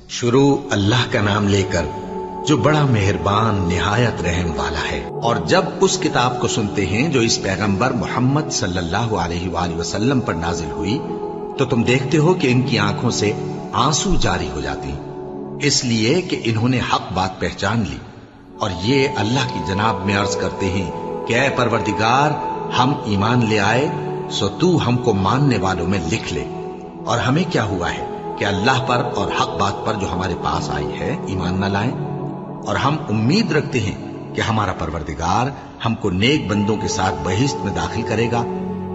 شروع اللہ کا نام لے کر جو بڑا مہربان نہایت رحم والا ہے۔ اور جب اس کتاب کو سنتے ہیں جو اس پیغمبر محمد صلی اللہ علیہ وآلہ وسلم پر نازل ہوئی تو تم دیکھتے ہو کہ ان کی آنکھوں سے آنسو جاری ہو جاتی ہیں، اس لیے کہ انہوں نے حق بات پہچان لی، اور یہ اللہ کی جناب میں عرض کرتے ہیں کہ اے پروردگار، ہم ایمان لے آئے سو تو ہم کو ماننے والوں میں لکھ لے، اور ہمیں کیا ہوا ہے کہ اللہ پر اور حق بات پر جو ہمارے پاس آئی ہے ایمان نہ لائیں، اور ہم امید رکھتے ہیں کہ ہمارا پروردگار ہم کو نیک بندوں کے ساتھ بہشت میں داخل کرے گا۔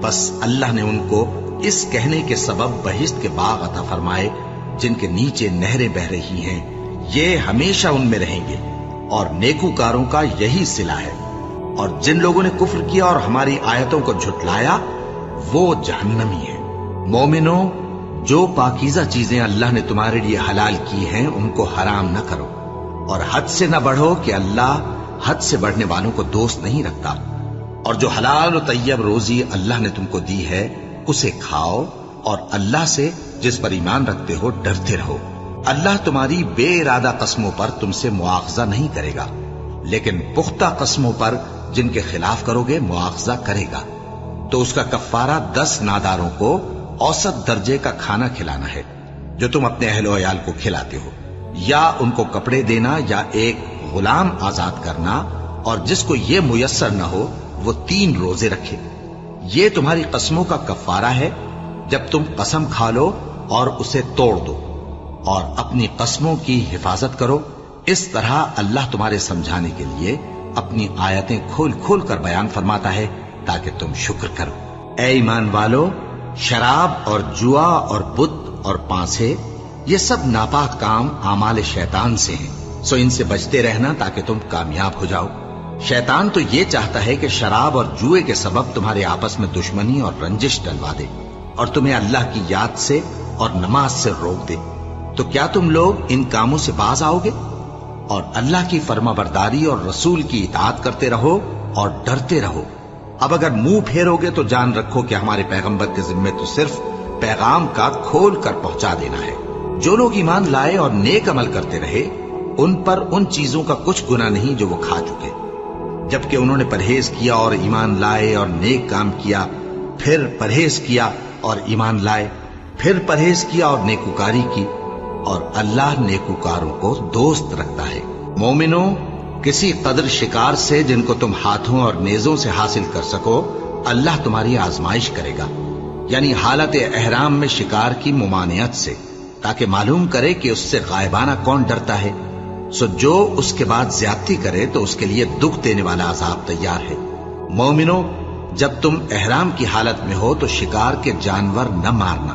بس اللہ نے ان کو اس کہنے کے سبب بہشت کے باغ عطا فرمائے جن کے نیچے نہریں بہ رہی ہیں، یہ ہمیشہ ان میں رہیں گے، اور نیکوکاروں کا یہی صلہ ہے۔ اور جن لوگوں نے کفر کیا اور ہماری آیتوں کو جھٹلایا وہ جہنمی ہے۔ مومنوں، جو پاکیزہ چیزیں اللہ نے تمہارے لیے حلال کی ہیں ان کو حرام نہ کرو، اور حد سے نہ بڑھو کہ اللہ حد سے بڑھنے والوں کو دوست نہیں رکھتا، اور جو حلال و طیب روزی اللہ نے تم کو دی ہے اسے کھاؤ، اور اللہ سے جس پر ایمان رکھتے ہو ڈرتے رہو۔ اللہ تمہاری بے ارادہ قسموں پر تم سے مواخذہ نہیں کرے گا، لیکن پختہ قسموں پر جن کے خلاف کرو گے مواخذہ کرے گا، تو اس کا کفارہ 10 ناداروں کو اوسط درجے کا کھانا کھلانا ہے جو تم اپنے اہل و عیال کو کھلاتے ہو، یا ان کو کپڑے دینا یا ایک غلام آزاد کرنا، اور جس کو یہ میسر نہ ہو وہ 3 روزے رکھے۔ یہ تمہاری قسموں کا کفارہ ہے جب تم قسم کھا لو اور اسے توڑ دو، اور اپنی قسموں کی حفاظت کرو۔ اس طرح اللہ تمہارے سمجھانے کے لیے اپنی آیتیں کھول کھول کر بیان فرماتا ہے تاکہ تم شکر کرو۔ اے ایمان والو، شراب اور جوا اور بت اور پانسے یہ سب ناپاک کام اعمال شیطان سے ہیں، سو ان سے بچتے رہنا تاکہ تم کامیاب ہو جاؤ۔ شیطان تو یہ چاہتا ہے کہ شراب اور جوئے کے سبب تمہارے آپس میں دشمنی اور رنجش ڈلوا دے، اور تمہیں اللہ کی یاد سے اور نماز سے روک دے۔ تو کیا تم لوگ ان کاموں سے باز آؤ گے؟ اور اللہ کی فرما برداری اور رسول کی اطاعت کرتے رہو اور ڈرتے رہو۔ اب اگر منہ پھیرو گے تو جان رکھو کہ ہمارے پیغمبر کے ذمے تو صرف پیغام کا کھول کر پہنچا دینا ہے۔ جو لوگ ایمان لائے اور نیک عمل کرتے رہے ان پر ان چیزوں کا کچھ گناہ نہیں جو وہ کھا چکے، جبکہ انہوں نے پرہیز کیا اور ایمان لائے اور نیک کام کیا، پھر پرہیز کیا اور ایمان لائے، پھر پرہیز کیا اور نیکوکاری کی، اور اللہ نیکوکاروں کو دوست رکھتا ہے۔ مومنوں، کسی قدر شکار سے جن کو تم ہاتھوں اور نیزوں سے حاصل کر سکو اللہ تمہاری آزمائش کرے گا، یعنی حالت احرام میں شکار کی ممانعت سے، تاکہ معلوم کرے کہ اس سے غائبانہ کون ڈرتا ہے۔ سو جو اس کے بعد زیادتی کرے تو اس کے لیے دکھ دینے والا عذاب تیار ہے۔ مومنوں، جب تم احرام کی حالت میں ہو تو شکار کے جانور نہ مارنا،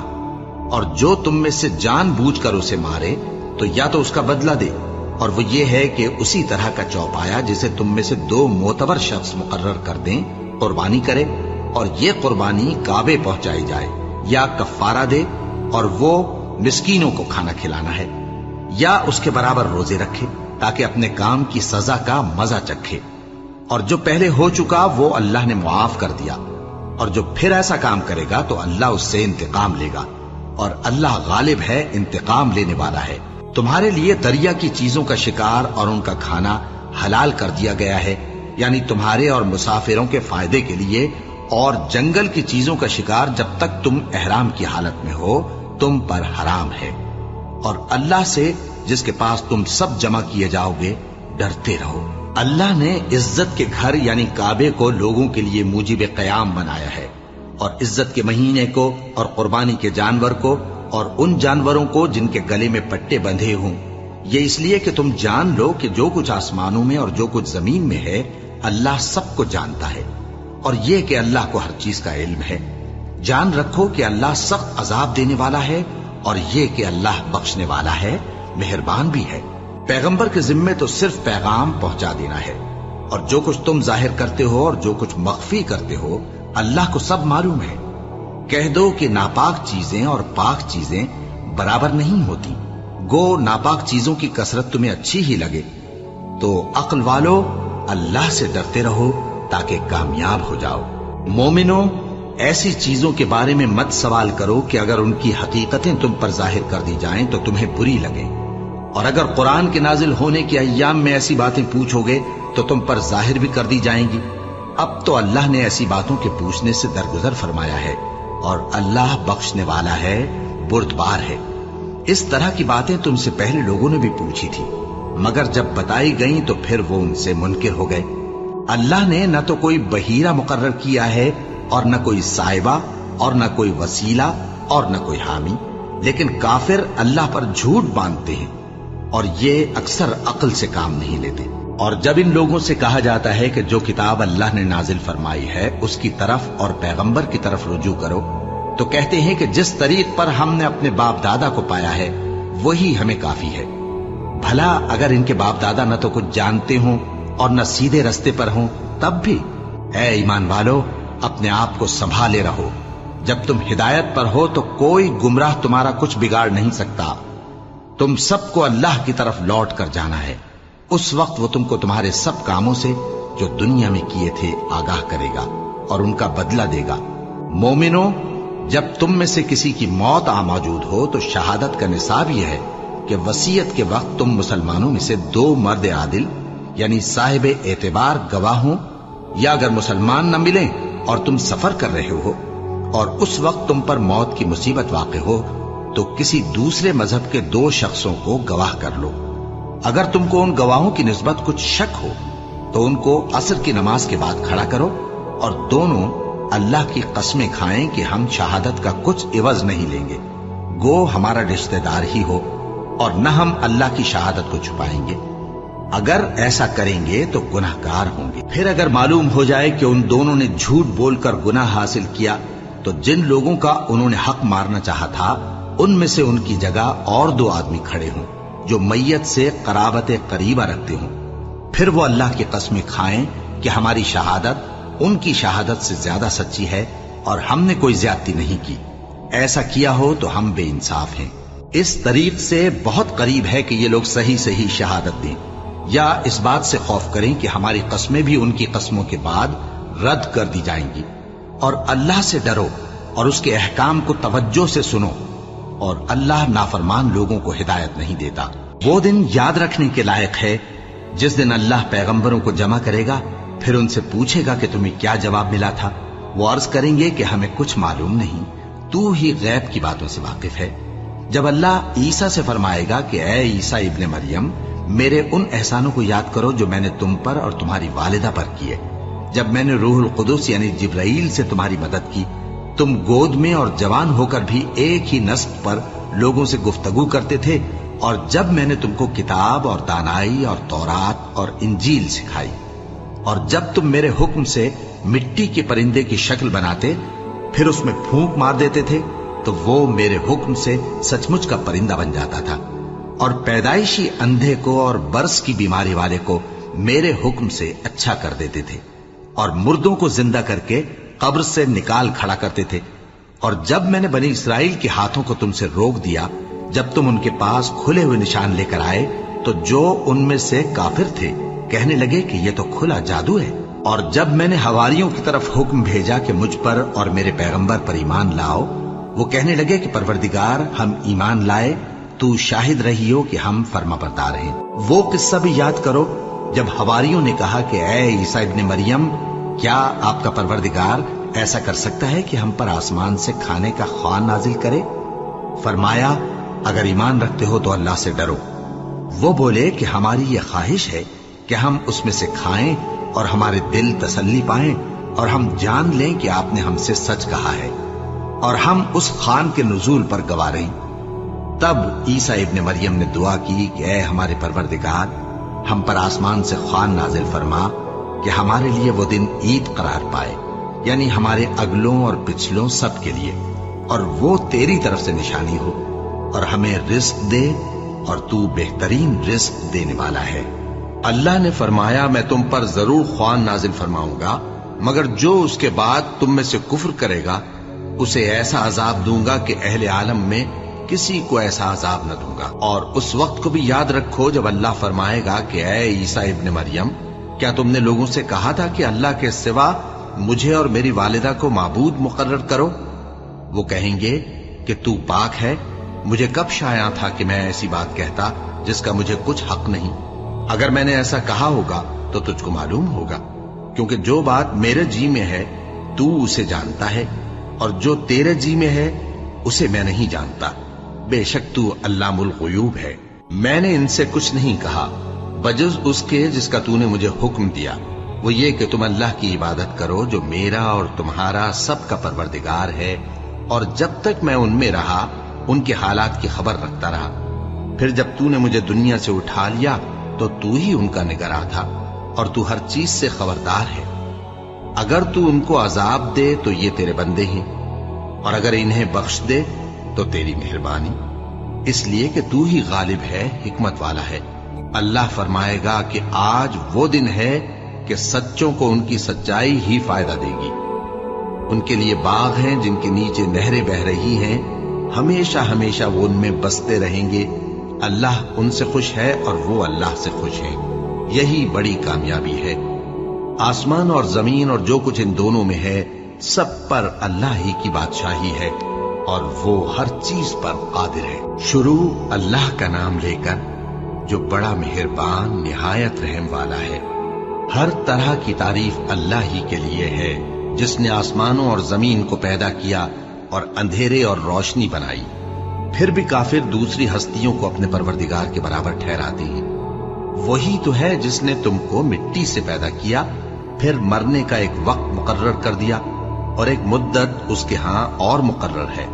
اور جو تم میں سے جان بوجھ کر اسے مارے تو یا تو اس کا بدلہ دے، اور وہ یہ ہے کہ اسی طرح کا چوپایا جسے تم میں سے 2 معتبر شخص مقرر کر دیں قربانی کرے، اور یہ قربانی کعبے پہنچائی جائے، یا کفارہ دے اور وہ مسکینوں کو کھانا کھلانا ہے، یا اس کے برابر روزے رکھے تاکہ اپنے کام کی سزا کا مزہ چکھے، اور جو پہلے ہو چکا وہ اللہ نے معاف کر دیا، اور جو پھر ایسا کام کرے گا تو اللہ اس سے انتقام لے گا، اور اللہ غالب ہے، انتقام لینے والا ہے۔ تمہارے لیے دریا کی چیزوں کا شکار اور ان کا کھانا حلال کر دیا گیا ہے، یعنی تمہارے اور مسافروں کے فائدے کے لیے، اور جنگل کی چیزوں کا شکار جب تک تم احرام کی حالت میں ہو تم پر حرام ہے۔ اور اللہ سے جس کے پاس تم سب جمع کیے جاؤ گے ڈرتے رہو۔ اللہ نے عزت کے گھر یعنی کعبے کو لوگوں کے لیے موجب قیام بنایا ہے، اور عزت کے مہینے کو اور قربانی کے جانور کو اور ان جانوروں کو جن کے گلے میں پٹے بندھے ہوں، یہ اس لیے کہ تم جان لو کہ جو کچھ آسمانوں میں اور جو کچھ زمین میں ہے اللہ سب کو جانتا ہے، اور یہ کہ اللہ کو ہر چیز کا علم ہے۔ جان رکھو کہ اللہ سخت عذاب دینے والا ہے، اور یہ کہ اللہ بخشنے والا ہے، مہربان بھی ہے۔ پیغمبر کے ذمے تو صرف پیغام پہنچا دینا ہے، اور جو کچھ تم ظاہر کرتے ہو اور جو کچھ مخفی کرتے ہو اللہ کو سب معلوم ہے۔ کہہ دو کہ ناپاک چیزیں اور پاک چیزیں برابر نہیں ہوتی، گو ناپاک چیزوں کی کثرت تمہیں اچھی ہی لگے، تو عقل والو اللہ سے ڈرتے رہو تاکہ کامیاب ہو جاؤ۔ مومنوں، ایسی چیزوں کے بارے میں مت سوال کرو کہ اگر ان کی حقیقتیں تم پر ظاہر کر دی جائیں تو تمہیں بری لگے، اور اگر قرآن کے نازل ہونے کے ایام میں ایسی باتیں پوچھو گے تو تم پر ظاہر بھی کر دی جائیں گی۔ اب تو اللہ نے ایسی باتوں کے پوچھنے سے درگزر فرمایا ہے، اور اللہ بخشنے والا ہے، بردبار ہے۔ اس طرح کی باتیں تم سے پہلے لوگوں نے بھی پوچھی تھی، مگر جب بتائی گئیں تو پھر وہ ان سے منکر ہو گئے۔ اللہ نے نہ تو کوئی بحیرہ مقرر کیا ہے، اور نہ کوئی صاحبہ، اور نہ کوئی وسیلہ، اور نہ کوئی حامی، لیکن کافر اللہ پر جھوٹ باندھتے ہیں، اور یہ اکثر عقل سے کام نہیں لیتے۔ اور جب ان لوگوں سے کہا جاتا ہے کہ جو کتاب اللہ نے نازل فرمائی ہے اس کی طرف اور پیغمبر کی طرف رجوع کرو، تو کہتے ہیں کہ جس طریق پر ہم نے اپنے باپ دادا کو پایا ہے وہی ہمیں کافی ہے۔ بھلا اگر ان کے باپ دادا نہ تو کچھ جانتے ہوں اور نہ سیدھے رستے پر ہوں تب بھی؟ اے ایمان والو، اپنے آپ کو سنبھالے رہو، جب تم ہدایت پر ہو تو کوئی گمراہ تمہارا کچھ بگاڑ نہیں سکتا۔ تم سب کو اللہ کی طرف لوٹ کر جانا ہے، اس وقت وہ تم کو تمہارے سب کاموں سے جو دنیا میں کیے تھے آگاہ کرے گا اور ان کا بدلہ دے گا۔ مومنو، جب تم میں سے کسی کی موت آ موجود ہو تو شہادت کا نصاب یہ ہے کہ وصیت کے وقت تم مسلمانوں میں سے 2 مرد عادل یعنی صاحب اعتبار گواہ ہوں، یا اگر مسلمان نہ ملیں اور تم سفر کر رہے ہو اور اس وقت تم پر موت کی مصیبت واقع ہو تو کسی دوسرے مذہب کے 2 شخصوں کو گواہ کر لو۔ اگر تم کو ان گواہوں کی نسبت کچھ شک ہو تو ان کو عصر کی نماز کے بعد کھڑا کرو، اور دونوں اللہ کی قسمیں کھائیں کہ ہم شہادت کا کچھ عوض نہیں لیں گے، گو ہمارا رشتہ دار ہی ہو، اور نہ ہم اللہ کی شہادت کو چھپائیں گے۔ اگر ایسا کریں گے تو گناہ گار ہوں گے۔ پھر اگر معلوم ہو جائے کہ ان دونوں نے جھوٹ بول کر گناہ حاصل کیا تو جن لوگوں کا انہوں نے حق مارنا چاہا تھا ان میں سے ان کی جگہ اور 2 آدمی کھڑے ہوں جو میت سے قرابت قریبہ رکھتے ہوں، پھر وہ اللہ کی قسمیں کھائیں کہ ہماری شہادت ان کی شہادت سے زیادہ سچی ہے اور ہم نے کوئی زیادتی نہیں کی۔ ایسا کیا ہو تو ہم بے انصاف ہیں۔ اس طریق سے بہت قریب ہے کہ یہ لوگ صحیح شہادت دیں، یا اس بات سے خوف کریں کہ ہماری قسمیں بھی ان کی قسموں کے بعد رد کر دی جائیں گی۔ اور اللہ سے ڈرو اور اس کے احکام کو توجہ سے سنو، اور اللہ نافرمان لوگوں کو ہدایت نہیں دیتا۔ وہ دن یاد رکھنے کے لائق ہے جس دن اللہ پیغمبروں کو جمع کرے گا، پھر ان سے پوچھے گا کہ تمہیں کیا جواب ملا تھا۔ وہ عرض کریں گے کہ ہمیں کچھ معلوم نہیں، تو ہی غیب کی باتوں سے واقف ہے۔ جب اللہ عیسیٰ سے فرمائے گا کہ اے عیسیٰ ابن مریم، میرے ان احسانوں کو یاد کرو جو میں نے تم پر اور تمہاری والدہ پر کیے، جب میں نے روح القدس یعنی جبرائیل سے تمہاری مدد کی، تم گود میں اور جوان ہو کر بھی ایک ہی نسق پر لوگوں سے گفتگو کرتے تھے، اور جب میں نے تم کو کتاب اور دانائی اور تورات اور انجیل سکھائی، اور جب تم میرے حکم سے مٹی کے پرندے کی شکل بناتے پھر اس میں پھونک مار دیتے تھے تو وہ میرے حکم سے سچ مچ کا پرندہ بن جاتا تھا، اور پیدائشی اندھے کو اور برس کی بیماری والے کو میرے حکم سے اچھا کر دیتے تھے، اور مردوں کو زندہ کر کے قبر سے نکال کھڑا کرتے تھے۔ اور جب میں نے بنی اسرائیل کے ہاتھوں کو تم سے روک دیا، جب تم ان کے پاس کھلے ہوئے نشان لے کر آئے تو جو ان میں سے کافر تھے کہنے لگے کہ یہ تو کھلا جادو ہے۔ اور جب میں نے حواریوں کی طرف حکم بھیجا کہ مجھ پر اور میرے پیغمبر پر ایمان لاؤ، وہ کہنے لگے کہ پروردگار، ہم ایمان لائے، تو شاہد رہی ہو کہ ہم فرما بردار ہیں۔ وہ قصہ بھی یاد کرو جب حواریوں نے کہا کہ اے عیسیٰ ابن مریم، کیا آپ کا پروردگار ایسا کر سکتا ہے کہ ہم پر آسمان سے کھانے کا خوان نازل کرے؟ فرمایا، اگر ایمان رکھتے ہو تو اللہ سے ڈرو۔ وہ بولے کہ ہماری یہ خواہش ہے کہ ہم اس میں سے کھائیں اور ہمارے دل تسلی پائیں، اور ہم جان لیں کہ آپ نے ہم سے سچ کہا ہے، اور ہم اس خوان کے نزول پر گواہ رہیں۔ تب عیسیٰ ابن مریم نے دعا کی کہ اے ہمارے پروردگار، ہم پر آسمان سے خوان نازل فرما کہ ہمارے لیے وہ دن عید قرار پائے، یعنی ہمارے اگلوں اور پچھلوں سب کے لیے، اور وہ تیری طرف سے نشانی ہو، اور ہمیں رزق دے، اور تو بہترین رزق دینے والا ہے۔ اللہ نے فرمایا، میں تم پر ضرور خوان نازل فرماؤں گا، مگر جو اس کے بعد تم میں سے کفر کرے گا اسے ایسا عذاب دوں گا کہ اہل عالم میں کسی کو ایسا عذاب نہ دوں گا۔ اور اس وقت کو بھی یاد رکھو جب اللہ فرمائے گا کہ اے عیسیٰ ابن مریم، کیا تم نے لوگوں سے کہا تھا کہ اللہ کے سوا مجھے اور میری والدہ کو معبود مقرر کرو؟ وہ کہیں گے کہ تو پاک ہے، مجھے کب شایع تھا کہ میں ایسی بات کہتا جس کا مجھے کچھ حق نہیں؟ اگر میں نے ایسا کہا ہوگا تو تجھ کو معلوم ہوگا، کیونکہ جو بات میرے جی میں ہے تو اسے جانتا ہے، اور جو تیرے جی میں ہے اسے میں نہیں جانتا۔ بے شک تو علام الغیوب ہے۔ میں نے ان سے کچھ نہیں کہا بجز اس کے جس کا تو نے مجھے حکم دیا، وہ یہ کہ تم اللہ کی عبادت کرو جو میرا اور تمہارا سب کا پروردگار ہے، اور جب تک میں ان میں رہا ان کے حالات کی خبر رکھتا رہا۔ پھر جب تو نے مجھے دنیا سے اٹھا لیا تو تو ہی ان کا نگراں تھا، اور تو ہر چیز سے خبردار ہے۔ اگر تو ان کو عذاب دے تو یہ تیرے بندے ہیں، اور اگر انہیں بخش دے تو تیری مہربانی، اس لیے کہ تو ہی غالب ہے، حکمت والا ہے۔ اللہ فرمائے گا کہ آج وہ دن ہے کہ سچوں کو ان کی سچائی ہی فائدہ دے گی۔ ان کے لیے باغ ہیں جن کے نیچے نہریں بہ رہی ہیں، ہمیشہ ہمیشہ وہ ان میں بستے رہیں گے۔ اللہ ان سے خوش ہے اور وہ اللہ سے خوش ہیں، یہی بڑی کامیابی ہے۔ آسمان اور زمین اور جو کچھ ان دونوں میں ہے سب پر اللہ ہی کی بادشاہی ہے، اور وہ ہر چیز پر قادر ہے۔ شروع اللہ کا نام لے کر جو بڑا مہربان نہایت رحم والا ہے۔ ہر طرح کی تعریف اللہ ہی کے لیے ہے، جس نے آسمانوں اور زمین کو پیدا کیا اور اندھیرے اور روشنی بنائی۔ پھر بھی کافر دوسری ہستیوں کو اپنے پروردگار کے برابر ٹھہراتے ہیں۔ وہی تو ہے جس نے تم کو مٹی سے پیدا کیا، پھر مرنے کا ایک وقت مقرر کر دیا، اور ایک مدت اس کے ہاں اور مقرر ہے۔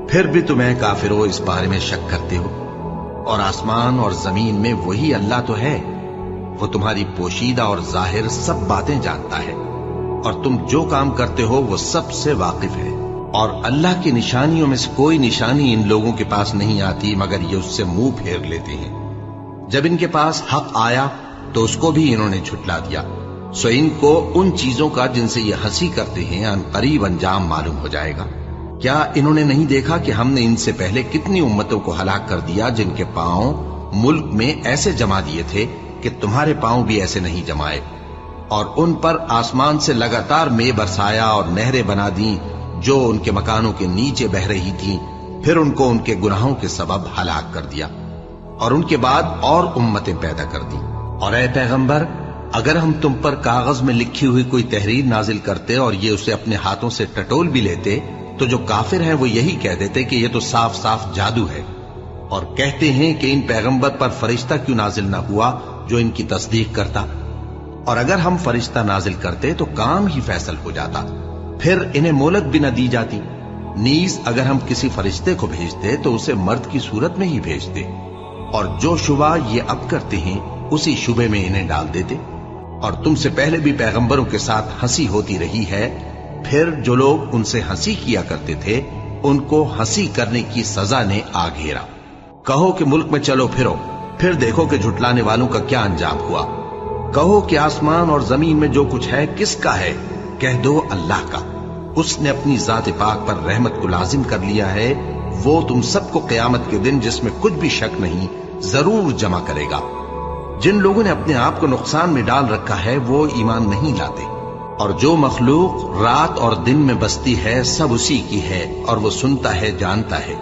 پھر بھی تمہیں کافروں اس بارے میں شک کرتے ہو، اور آسمان اور زمین میں وہی اللہ تو ہے، وہ تمہاری پوشیدہ اور ظاہر سب باتیں جانتا ہے، اور تم جو کام کرتے ہو وہ سب سے واقف ہے۔ اور اللہ کی نشانیوں میں سے کوئی نشانی ان لوگوں کے پاس نہیں آتی مگر یہ اس سے منہ پھیر لیتے ہیں۔ جب ان کے پاس حق آیا تو اس کو بھی انہوں نے جھٹلا دیا، سو ان کو ان چیزوں کا جن سے یہ ہنسی کرتے ہیں ان قریب انجام معلوم ہو جائے گا۔ کیا انہوں نے نہیں دیکھا کہ ہم نے ان سے پہلے کتنی امتوں کو ہلاک کر دیا جن کے پاؤں ملک میں ایسے جما دیے تھے کہ تمہارے پاؤں بھی ایسے نہیں جمائے، اور ان پر آسمان سے لگاتار مے برسایا اور نہریں بنا دیں جو ان کے مکانوں کے نیچے بہ رہی تھیں، پھر ان کو ان کے گناہوں کے سبب ہلاک کر دیا، اور ان کے بعد اور امتیں پیدا کر دیں۔ اور اے پیغمبر، اگر ہم تم پر کاغذ میں لکھی ہوئی کوئی تحریر نازل کرتے اور یہ اسے اپنے ہاتھوں سے ٹٹول بھی لیتے تو جو کافر ہیں وہ یہی کہہ دیتے کہ یہ تو صاف صاف جادو ہے، اور کہتے ہیں کہ ان پیغمبر پر فرشتہ کیوں نازل نہ ہوا جو ان کی تصدیق کرتا، اور اگر ہم فرشتہ نازل کرتے تو کام ہی فیصل ہو جاتا، پھر انہیں مہلت بھی نہ دی جاتی۔ نیز اگر ہم کسی فرشتے کو بھیجتے تو اسے مرد کی صورت میں ہی بھیجتے، اور جو شبہ یہ اب کرتے ہیں اسی شبے میں انہیں ڈال دیتے۔ اور تم سے پہلے بھی پیغمبروں کے ساتھ ہنسی ہوتی رہی ہے، پھر جو لوگ ان سے ہنسی کیا کرتے تھے ان کو ہنسی کرنے کی سزا نے آ گھیرا۔ کہو کہ ملک میں چلو پھرو، پھر دیکھو کہ جھٹلانے والوں کا کیا انجام ہوا۔ کہو کہ آسمان اور زمین میں جو کچھ ہے کس کا ہے؟ کہہ دو اللہ کا۔ اس نے اپنی ذات پاک پر رحمت کو لازم کر لیا ہے، وہ تم سب کو قیامت کے دن جس میں کچھ بھی شک نہیں ضرور جمع کرے گا۔ جن لوگوں نے اپنے آپ کو نقصان میں ڈال رکھا ہے وہ ایمان نہیں لاتے، اور جو مخلوق رات اور دن میں بستی ہے سب اسی کی ہے، اور وہ سنتا ہے جانتا ہے۔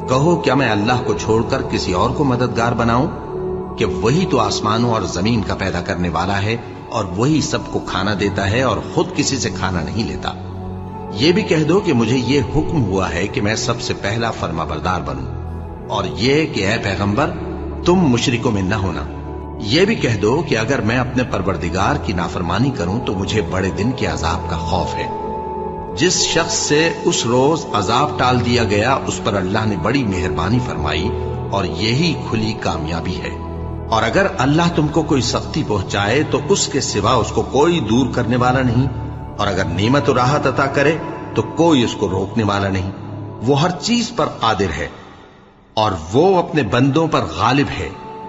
کہو کیا میں اللہ کو چھوڑ کر کسی اور کو مددگار بناؤں؟ کہ وہی تو آسمانوں اور زمین کا پیدا کرنے والا ہے، اور وہی سب کو کھانا دیتا ہے اور خود کسی سے کھانا نہیں لیتا۔ یہ بھی کہہ دو کہ مجھے یہ حکم ہوا ہے کہ میں سب سے پہلا فرما بردار بنوں، اور یہ کہ اے پیغمبر تم مشرکوں میں نہ ہونا۔ یہ بھی کہہ دو کہ اگر میں اپنے پروردگار کی نافرمانی کروں تو مجھے بڑے دن کے عذاب کا خوف ہے۔ جس شخص سے اس روز عذاب ٹال دیا گیا اس پر اللہ نے بڑی مہربانی فرمائی، اور یہی کھلی کامیابی ہے۔ اور اگر اللہ تم کو کوئی سختی پہنچائے تو اس کے سوا اس کو کوئی دور کرنے والا نہیں، اور اگر نعمت و راحت عطا کرے تو کوئی اس کو روکنے والا نہیں۔ وہ ہر چیز پر قادر ہے، اور وہ اپنے بندوں پر غالب ہے،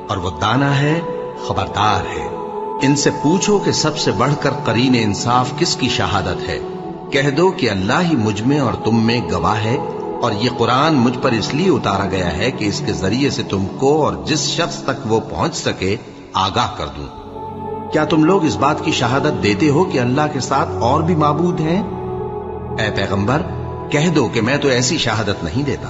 اور وہ دانا ہے، خبردار ہے۔ ان سے پوچھو کہ سب سے بڑھ کر قرین انصاف کس کی شہادت ہے؟ کہہ دو کہ اللہ ہی مجھ میں اور تم میں گواہ ہے، اور یہ قرآن مجھ پر اس لیے اتارا گیا ہے کہ اس کے ذریعے سے تم کو اور جس شخص تک وہ پہنچ سکے آگاہ کر دوں۔ کیا تم لوگ اس بات کی شہادت دیتے ہو کہ اللہ کے ساتھ اور بھی معبود ہیں؟ اے پیغمبر کہہ دو کہ میں تو ایسی شہادت نہیں دیتا،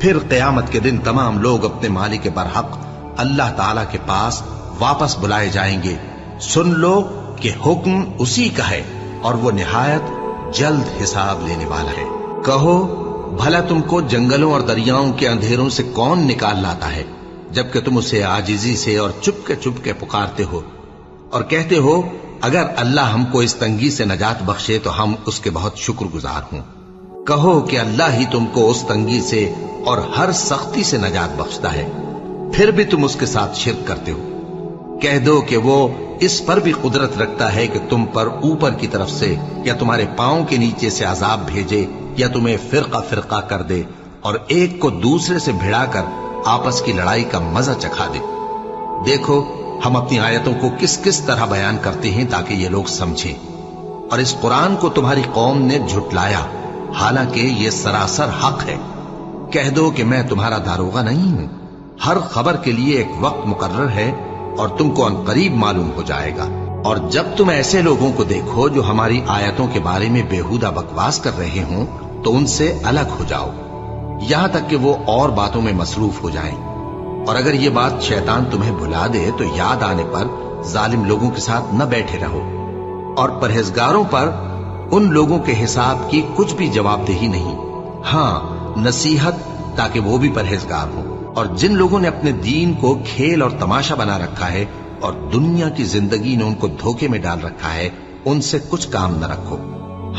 پھر قیامت کے دن تمام لوگ اپنے مالک برحق اللہ تعالی کے پاس واپس بلائے جائیں گے. سن لو کہ حکم اسی کا ہے اور وہ نہایت جلد حساب لینے والا ہے. کہو بھلا تم کو جنگلوں اور دریاؤں کے اندھیروں سے کون نکال لاتا ہے جبکہ تم اسے عاجزی سے اور چپ کے پکارتے ہو اور کہتے ہو اگر اللہ ہم کو اس تنگی سے نجات بخشے تو ہم اس کے بہت شکر گزار ہوں. کہو کہ اللہ ہی تم کو اس تنگی سے اور ہر سختی سے نجات بخشتا ہے، پھر بھی تم اس کے ساتھ شرک کرتے ہو. کہہ دو کہ وہ اس پر بھی قدرت رکھتا ہے کہ تم پر اوپر کی طرف سے یا تمہارے پاؤں کے نیچے سے عذاب بھیجے یا تمہیں فرقہ فرقہ کر دے اور ایک کو دوسرے سے بھڑا کر آپس کی لڑائی کا مزہ چکھا دے. دیکھو ہم اپنی آیتوں کو کس کس طرح بیان کرتے ہیں تاکہ یہ لوگ سمجھیں. اور اس قرآن کو تمہاری قوم نے جھٹلایا حالانکہ یہ سراسر حق ہے. کہہ دو کہ میں تمہارا داروغہ نہیں ہوں. ہر خبر کے لیے ایک وقت مقرر ہے اور تم کو عنقریب معلوم ہو جائے گا. اور جب تم ایسے لوگوں کو دیکھو جو ہماری آیتوں کے بارے میں بےہودہ بکواس کر رہے ہوں تو ان سے الگ ہو جاؤ یہاں تک کہ وہ اور باتوں میں مصروف ہو جائیں. اور اگر یہ بات شیطان تمہیں بھلا دے تو یاد آنے پر ظالم لوگوں کے ساتھ نہ بیٹھے رہو. اور پرہیزگاروں پر ان لوگوں کے حساب کی کچھ بھی جواب دہی نہیں، ہاں نصیحت تاکہ وہ بھی پرہیزگار ہوں. اور جن لوگوں نے اپنے دین کو کھیل اور تماشا بنا رکھا ہے اور دنیا کی زندگی نے ان کو دھوکے میں ڈال رکھا ہے ان سے کچھ کام نہ رکھو.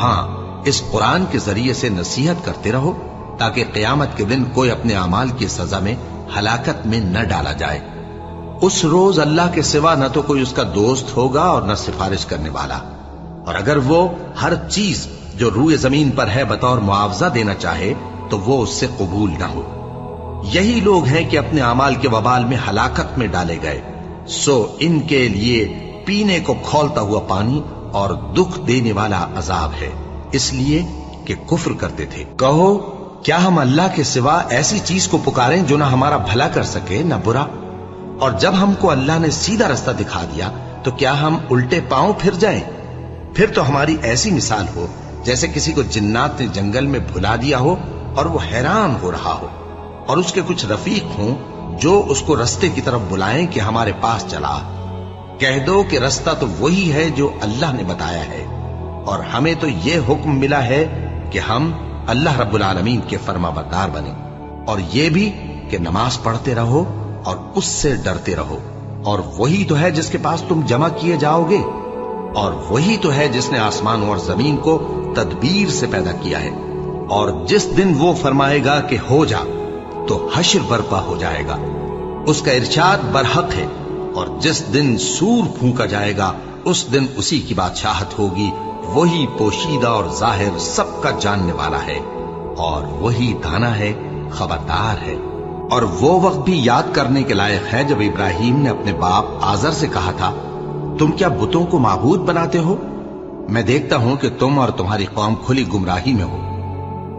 ہاں اس قرآن کے ذریعے سے نصیحت کرتے رہو تاکہ قیامت کے دن کوئی اپنے اعمال کی سزا میں ہلاکت میں نہ ڈالا جائے. اس روز اللہ کے سوا نہ تو کوئی اس کا دوست ہوگا اور نہ سفارش کرنے والا. اور اگر وہ ہر چیز جو روئے زمین پر ہے بطور معاوضہ دینا چاہے تو وہ اس سے قبول نہ ہو. یہی لوگ ہیں کہ اپنے اعمال کے وبال میں ہلاکت میں ڈالے گئے. سو ان کے لیے پینے کو کھولتا ہوا پانی اور دکھ دینے والا عذاب ہے، اس لیے کہ کفر کرتے تھے. کہو کیا ہم اللہ کے سوا ایسی چیز کو پکاریں جو نہ ہمارا بھلا کر سکے نہ برا؟ اور جب ہم کو اللہ نے سیدھا رستہ دکھا دیا تو کیا ہم الٹے پاؤں پھر جائیں؟ پھر تو ہماری ایسی مثال ہو جیسے کسی کو جنات نے جنگل میں بھلا دیا ہو اور وہ حیران ہو رہا ہو اور اس کے کچھ رفیق ہوں جو اس کو رستے کی طرف بلائیں کہ ہمارے پاس چلا. کہہ دو کہ رستہ تو وہی ہے جو اللہ نے بتایا ہے اور ہمیں تو یہ حکم ملا ہے کہ ہم اللہ رب العالمین کے فرما بردار بنیں، اور یہ بھی کہ نماز پڑھتے رہو اور اس سے ڈرتے رہو. اور وہی تو ہے جس کے پاس تم جمع کیے جاؤ گے، اور وہی تو ہے جس نے آسمان اور زمین کو تدبیر سے پیدا کیا ہے. اور جس دن وہ فرمائے گا کہ ہو جا تو حشر برپا ہو جائے گا. اس کا ارشاد برحق ہے. اور جس دن سور پھونکا جائے گا اس دن اسی کی بادشاہت ہوگی. وہی پوشیدہ اور ظاہر سب کا جاننے والا ہے اور وہی دانا ہے، خبردار ہے. اور وہ وقت بھی یاد کرنے کے لائق ہے جب ابراہیم نے اپنے باپ آزر سے کہا تھا تم کیا بتوں کو معبود بناتے ہو؟ میں دیکھتا ہوں کہ تم اور تمہاری قوم کھلی گمراہی میں ہو.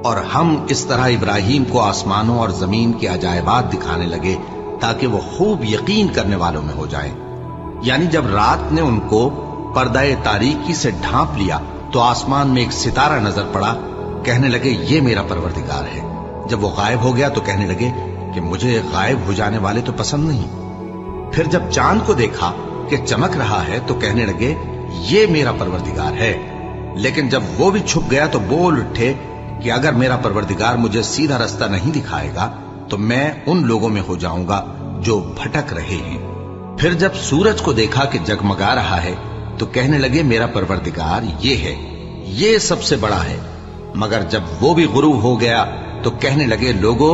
اور ہم اس طرح ابراہیم کو آسمانوں اور زمین کے عجائبات دکھانے لگے تاکہ وہ خوب یقین کرنے والوں میں ہو جائیں. یعنی جب رات نے ان کو پردہ تاریکی سے ڈھانپ لیا تو آسمان میں ایک ستارہ نظر پڑا. کہنے لگے یہ میرا پروردگار ہے. جب وہ غائب ہو گیا تو کہنے لگے کہ مجھے غائب ہو جانے والے تو پسند نہیں. پھر جب چاند کو دیکھا کہ چمک رہا ہے تو کہنے لگے یہ میرا پروردگار ہے. لیکن جب وہ بھی چھپ گیا تو بول اٹھے کہ اگر میرا پروردگار مجھے سیدھا رستہ نہیں دکھائے گا تو میں ان لوگوں میں ہو جاؤں گا جو بھٹک رہے ہیں. پھر جب سورج کو دیکھا کہ جگمگا رہا ہے تو کہنے لگے میرا پروردگار یہ ہے، یہ سب سے بڑا ہے. مگر جب وہ بھی غروب ہو گیا تو کہنے لگے لوگو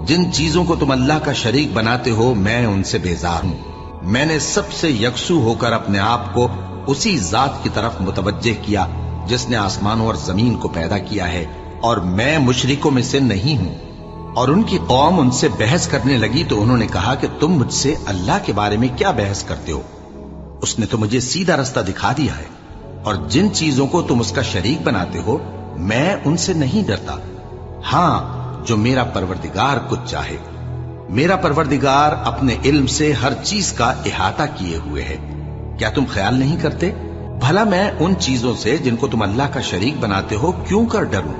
جن چیزوں کو تم اللہ کا شریک بناتے ہو میں ان سے بیزار ہوں. میں نے سب سے یکسو ہو کر اپنے آپ کو اسی ذات کی طرف متوجہ کیا جس نے آسمانوں اور زمین کو پیدا کیا ہے، اور میں مشرکوں میں سے نہیں ہوں. اور ان کی قوم ان سے بحث کرنے لگی تو انہوں نے کہا کہ تم مجھ سے اللہ کے بارے میں کیا بحث کرتے ہو؟ اس نے تو مجھے سیدھا رستہ دکھا دیا ہے، اور جن چیزوں کو تم اس کا شریک بناتے ہو میں ان سے نہیں ڈرتا. ہاں جو میرا پروردگار کچھ چاہے. میرا پروردگار اپنے علم سے ہر چیز کا احاطہ کیے ہوئے ہے. کیا تم خیال نہیں کرتے؟ بھلا میں ان چیزوں سے جن کو تم اللہ کا شریک بناتے ہو کیوں کر ڈروں،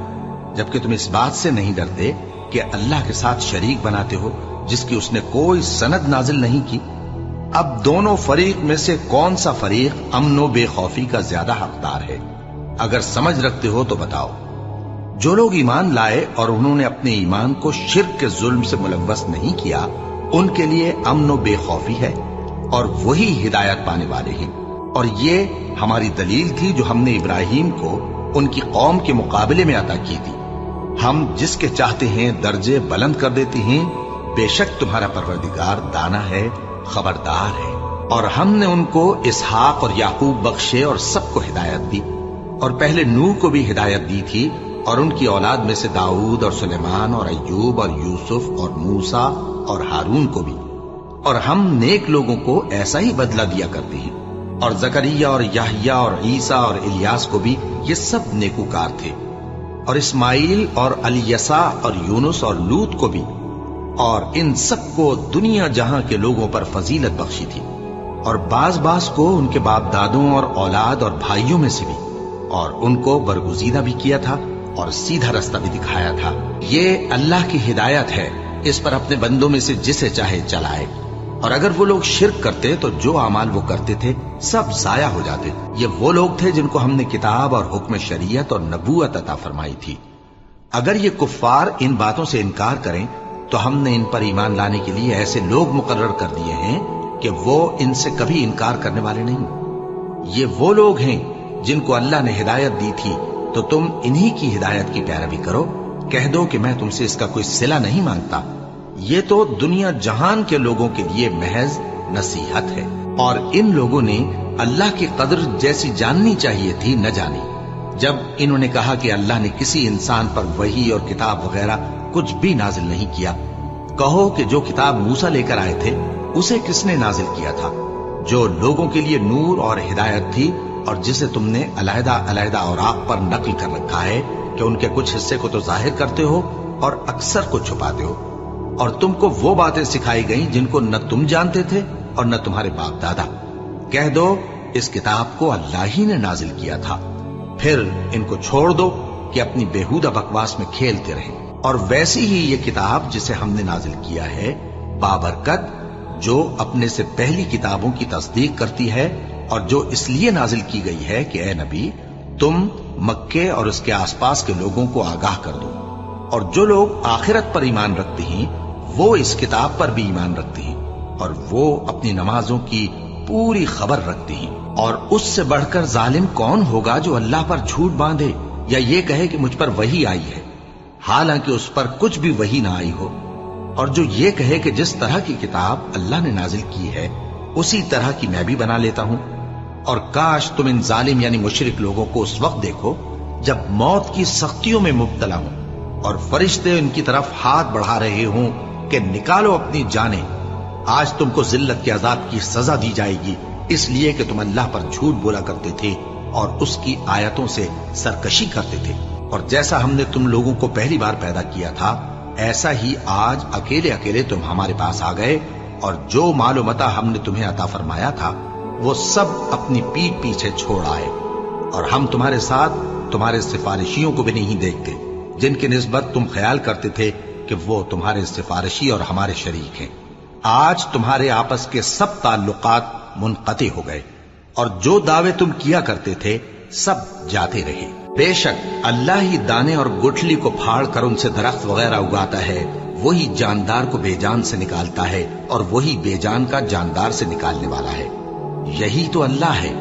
جبکہ تم اس بات سے نہیں ڈرتے کہ اللہ کے ساتھ شریک بناتے ہو جس کی اس نے کوئی سند نازل نہیں کی؟ اب دونوں فریق میں سے کون سا فریق امن و بے خوفی کا زیادہ حقدار ہے؟ اگر سمجھ رکھتے ہو تو بتاؤ۔ جو لوگ ایمان لائے اور انہوں نے اپنے ایمان کو شرک کے ظلم سے ملوث نہیں کیا، ان کے لیے امن و بے خوفی ہے، اور وہی ہدایت پانے والے ہیں۔ اور یہ ہماری دلیل تھی جو ہم نے ابراہیم کو ان کی قوم کے مقابلے میں عطا کی تھی۔ ہم جس کے چاہتے ہیں درجے بلند کر دیتے ہیں، بے شک تمہارا پروردگار دانا ہے، خبردار ہے۔ اور ہم نے ان کو اسحاق اور یعقوب بخشے اور سب کو ہدایت دی، اور پہلے نوح کو بھی ہدایت دی تھی، اور ان کی اولاد میں سے داؤد اور سلیمان اور ایوب اور یوسف اور موسیٰ اور ہارون کو بھی۔ اور ہم نیک لوگوں کو ایسا ہی بدلہ دیا کرتے ہیں۔ اور زکریا اور یحییٰ اور عیسیٰ اور الیاس کو بھی، یہ سب نیکوکار تھے۔ اور اسماعیل اور الیسع اور یونس اور لوط کو بھی، اور ان سب کو دنیا جہاں کے لوگوں پر فضیلت بخشی تھی، اور بعض کو ان کے باپ دادوں اور اولاد اور بھائیوں میں سے بھی، اور ان کو برگزیدہ بھی کیا تھا اور سیدھا رستہ بھی دکھایا تھا۔ یہ اللہ کی ہدایت ہے، اس پر اپنے بندوں میں سے جسے چاہے چلائے۔ اور اگر وہ لوگ شرک کرتے تو جو اعمال وہ کرتے تھے سب ضائع ہو جاتے۔ یہ وہ لوگ تھے جن کو ہم نے کتاب اور حکم شریعت اور نبوت عطا فرمائی تھی۔ اگر یہ کفار ان باتوں سے انکار کریں تو ہم نے ان پر ایمان لانے کے لیے ایسے لوگ مقرر کر دیے ہیں کہ وہ ان سے کبھی انکار کرنے والے نہیں۔ یہ وہ لوگ ہیں جن کو اللہ نے ہدایت دی تھی، تو تم انہی کی ہدایت کی پیروی کرو۔ کہہ دو کہ میں تم سے اس کا کوئی صلہ نہیں مانگتا، یہ تو دنیا جہان کے لوگوں کے لیے محض نصیحت ہے۔ اور ان لوگوں نے اللہ کی قدر جیسی جاننی چاہیے تھی نہ جانی۔ جب انہوں نے کہا کہ اللہ نے کسی انسان پر وحی اور کتاب وغیرہ کچھ بھی نازل نہیں کیا، کہو کہ جو کتاب موسیٰ لے کر آئے تھے اسے کس نے نازل کیا تھا، جو لوگوں کے لیے نور اور ہدایت تھی، اور جسے تم نے علیحدہ علیحدہ اوراق پر نقل کر رکھا ہے کہ ان کے کچھ حصے کو تو ظاہر کرتے ہو اور اکثر کو چھپاتے ہو۔ اور تم کو وہ باتیں سکھائی گئیں جن کو نہ تم جانتے تھے اور نہ تمہارے باپ دادا۔ کہہ دو اس کتاب کو اللہ ہی نے نازل کیا تھا، پھر ان کو چھوڑ دو کہ اپنی بیہودہ بکواس میں کھیلتے رہیں۔ اور ویسی ہی یہ کتاب جسے ہم نے نازل کیا ہے بابرکت، جو اپنے سے پہلی کتابوں کی تصدیق کرتی ہے، اور جو اس لیے نازل کی گئی ہے کہ اے نبی تم مکے اور اس کے آس پاس کے لوگوں کو آگاہ کر دو۔ اور جو لوگ آخرت پر ایمان رکھتے ہیں وہ اس کتاب پر بھی ایمان رکھتے ہیں، اور وہ اپنی نمازوں کی پوری خبر رکھتے ہیں۔ اور اس سے بڑھ کر ظالم کون ہوگا جو اللہ پر جھوٹ باندھے یا یہ کہے کہ مجھ پر وحی آئی ہے، حالانکہ اس پر کچھ بھی وحی نہ آئی ہو، اور جو یہ کہے کہ جس طرح کی کتاب اللہ نے نازل کی ہے اسی طرح کی میں بھی بنا لیتا ہوں۔ اور کاش تم ان ظالم یعنی مشرک لوگوں کو اس وقت دیکھو جب موت کی سختیوں میں مبتلا ہوں، اور فرشتے ان کی طرف ہاتھ بڑھا رہے ہوں کہ نکالو اپنی جانیں، آج تم کو ذلت کے عذاب کی سزا دی جائے گی، اس لیے کہ تم اللہ پر جھوٹ بولا کرتے تھے اور اس کی آیتوں سے سرکشی کرتے تھے۔ اور جیسا ہم نے تم لوگوں کو پہلی بار پیدا کیا تھا، ایسا ہی آج اکیلے اکیلے تم ہمارے پاس آ گئے، اور جو مال و متاع ہم نے تمہیں عطا فرمایا تھا وہ سب اپنی پیٹھ پیچھے چھوڑ آئے، اور ہم تمہارے ساتھ تمہارے سفارشیوں کو بھی نہیں دیکھتے جن کی نسبت تم خیال کرتے تھے کہ وہ تمہارے سفارشی اور ہمارے شریک ہیں۔ آج تمہارے آپس کے سب تعلقات منقطع ہو گئے، اور جو دعوے تم کیا کرتے تھے سب جاتے رہے۔ بے شک اللہ ہی دانے اور گٹھلی کو پھاڑ کر ان سے درخت وغیرہ اگاتا ہے، وہی جاندار کو بے جان سے نکالتا ہے، اور وہی بے جان کا جاندار سے نکالنے والا ہے۔ یہی تو اللہ ہے،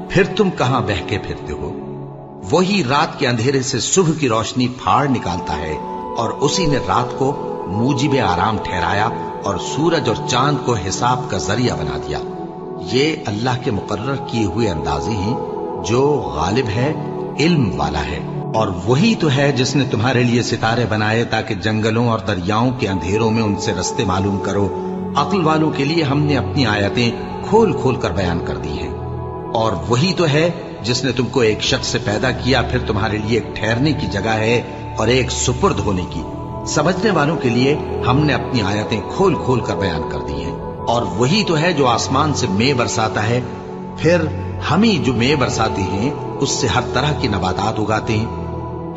پھر تم کہاں بہکے پھرتے ہو؟ وہی رات کے اندھیرے سے صبح کی روشنی پھاڑ نکالتا ہے، اور اسی نے رات کو موجب آرام ٹھہرایا اور سورج اور چاند کو حساب کا ذریعہ بنا دیا۔ یہ اللہ کے مقرر کیے ہوئے اندازے ہیں، جو غالب ہے، علم والا ہے۔ اور وہی تو ہے جس نے تمہارے لیے ستارے بنائے تاکہ جنگلوں اور دریاؤں کے اندھیروں میں ان سے رستے معلوم کرو۔ عقل والوں کے لیے ہم نے اپنی آیتیں کھول کھول کر بیان کر دی ہیں۔ اور وہی تو ہے جس نے تم کو ایک شخص سے پیدا کیا، پھر تمہارے لیے ایک ٹھہرنے کی جگہ ہے اور ایک سپرد ہونے کی۔ سمجھنے والوں کے لیے ہم نے اپنی آیتیں کھول کھول کر بیان کر دی ہیں۔ اور وہی تو ہے جو آسمان سے مے برساتا ہے، پھر ہم ہی جو مے برساتے ہیں اس سے ہر طرح کی نباتات اگاتے ہیں،